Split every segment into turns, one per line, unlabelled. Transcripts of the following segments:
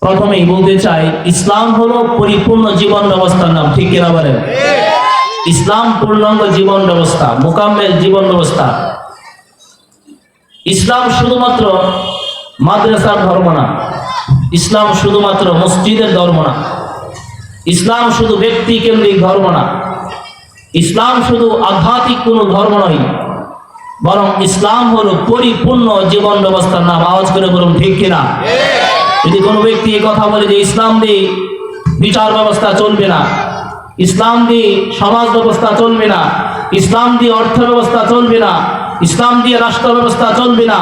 প্রথমেই বলতে চাই, ইসলাম হলো পরিপূর্ণ জীবন ব্যবস্থার নাম। ঠিক কিনা বলেন? ইসলাম পূর্ণাঙ্গ জীবন ব্যবস্থা, মোকাম্মেল জীবন ব্যবস্থা। ইসলাম শুধুমাত্র মাদ্রাসার ধর্ম না, ইসলাম শুধুমাত্র মসজিদের ধর্ম না, ইসলাম শুধু ব্যক্তি কেন্দ্রিক ধর্ম না, ইসলাম শুধু আধ্যাত্মিক কোনো ধর্ম নয়, বরং ইসলাম হলো পরিপূর্ণ জীবন ব্যবস্থার নাম। আওয়াজ করে বলুন ঠিক কিনা? যদি কোনো ব্যক্তি এই কথা বলে যে ইসলাম দিয়ে বিচার ব্যবস্থা চলবে না, ইসলাম দিয়ে সমাজ ব্যবস্থা চলবে না, ইসলাম দিয়ে অর্থ ব্যবস্থা চলবে না, ইসলাম দিয়ে রাষ্ট্র ব্যবস্থা চলবে না,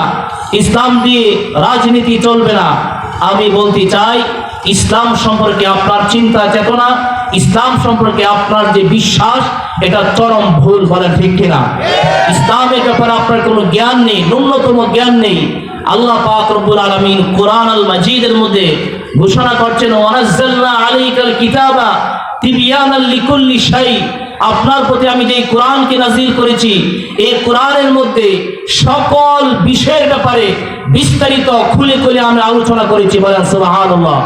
ইসলাম দিয়ে রাজনীতি চলবে না, আমি বলতে চাই ইসলাম সম্পর্কে আপনার চিন্তা চেতনা, ইসলাম সম্পর্কে আপনার যে বিশ্বাস, এটা চরম ভুল। বলেন ঠিক কিনা? ইসলামের ব্যাপারে আপনার কোনো জ্ঞান নেই, ন্যূনতম জ্ঞান নেই। আল্লাহ পাক রব্বুল আলামিন কোরআন আল মাজিদের মধ্যে ঘোষণা করছেন, ওয়ানাজ্জালনা আলাইকাল কিতাবা তিবয়ানাল লিকুল্লি শাই। আপনার প্রতি আমি যে কোরআনকে নাজিল করেছি, এই কোরআনের মধ্যে সকল বিষয়ের ব্যাপারে বিস্তারিত খুলে খুলে আমি আলোচনা করেছি। বলেন সুবহানাল্লাহ।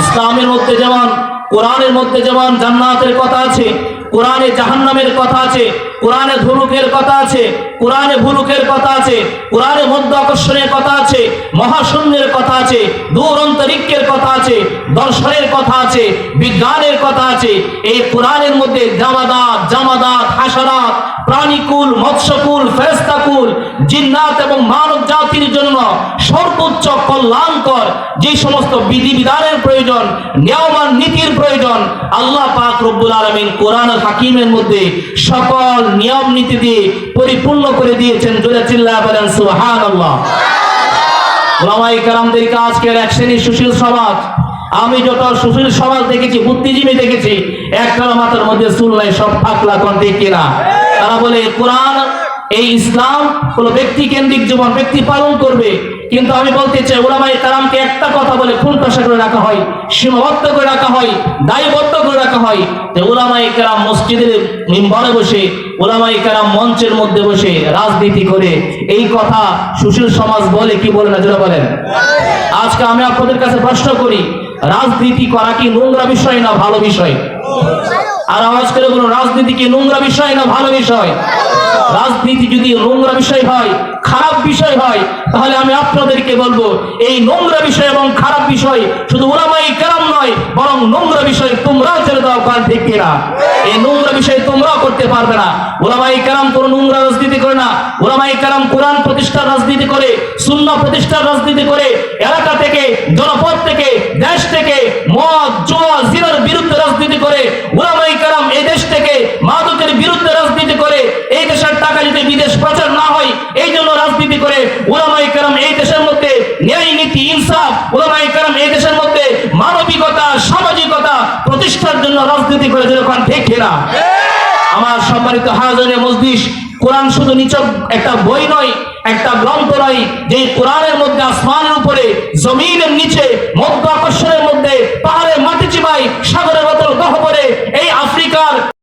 ইসলামের মধ্যে যেমন, কোরআনের মধ্যে যেমন জান্নাতের কথা আছে, কোরআনে জাহান্নামের কথা আছে, কোরআনে ধনুকের কথা আছে, কোরআনে ভুলুকের কথা আছে, কোরআনে মধ্য আকর্ষণের কথা আছে, মহাশূন্যের কথা আছে, দূর অন্তরিক্ষের কথা আছে, দর্শনের কথা আছে, বিজ্ঞানের কথা আছে। এই কোরআনের মধ্যে জামাদাত, হাশারাত, প্রাণীকুল, মৎস্যকুল, ফেরেশতাকুল, জিন্নাত এবং মানব জাতির জন্য সর্বোচ্চ কল্যাণকর যে সমস্ত বিধিবিধানের প্রয়োজন, নিয়মান নীতির প্রয়োজন, আল্লাহ পাক রব্বুল আলামিন কোরআন আল হাকিমের মধ্যে সকল নিয়ম নীতি দিয়ে পরিপূর্ণ করে দিয়েছেন। জোরে চিল্লায়া বলেন সুবহানাল্লাহ। ওলামায়ে কেরামদেরকে আজকের এক শ্রেণীর সুশীল সমাজ, আমি যত সুশীল সমাজ দেখেছি, বুদ্ধিজীবী দেখেছি, একটা মাথার মধ্যে চুল নাই, সব ফাকলা কোন ঠিক কিনা? তারা বলে কোরআন, এই ইসলাম হলো ব্যক্তি কেন্দ্রিক জীবন, ব্যক্তি পালন করবে। কিন্তু আমি বলতে চাই, ওলামায়ে কেরামকে একটা কথা বলে খুনকষা করে রাখা হয়, সীমাবদ্ধ করে রাখা হয়, দায়বদ্ধ করে রাখা হয় যে ওলামায়ে কেরাম মসজিদের মিম্বরে বসে, ওলামায়ে কেরাম মঞ্চের মধ্যে বসে রাজনীতি করে। এই কথা সুশীল সমাজ বলে কি বলে না? যারা বলেন, আজকে আমি আপনাদের কাছে প্রশ্ন করি, রাজনীতি করা কি নোংরা বিষয় না ভালো বিষয়? আর আওয়াজ করে বলুন, রাজনীতি কি নোংরা বিষয় না ভালো বিষয়? রাজনীতি যদি নোংরা বিষয় হয়, খারাপ বিষয় হয়, তাহলে আমি আপনাদেরকে বলবো, এই নোংরা বিষয় এবং খারাপ বিষয় শুধু উলামায়ে কেরাম নয়, বরং নোংরা বিষয় তোমরাও ছেড়ে দাও। কারণ ঠিক কিনা? এই নোংরা বিষয় তোমরাও করতে পারবে না। উলামায়ে কেরাম কোনো নোংরা রাজনীতি করে না। উলামায়ে কেরাম কোরআন প্রতিষ্ঠার রাজনীতি করে, সুন্নাহ প্রতিষ্ঠার রাজনীতি করে, এলাকা থেকে, জনপদ থেকে, দেশ থেকে মদ, জুয়া, জিনার বিরুদ্ধে রাজনীতি করে। উলামায়ে কেরাম এই দেশ থেকে মাদকের বিরুদ্ধে রাজনীতি করে। এই দেশের টাকা যদি বিদেশ পাচার না হয়, এই জন্য রাজনীতি করে। উলামায়ে কেরাম এই দেশের মধ্যে ন্যায় নীতি, ইনসাফ, উলামায়ে কেরাম এই দেশের মধ্যে মানবিকতা, সামাজিকতা প্রতিষ্ঠার জন্য রাজনীতি করে। যখন ঠিক কিনা? আমার সম্মানিত হাজিরে মজলিস, কোরআন শুধু নিছক একটা বই নয়, একটা গ্রন্থ নয়, যে কোরআনের মধ্যে আসমানের উপরে, জমিনের নিচে, মধ্য আকর্ষণের মধ্যে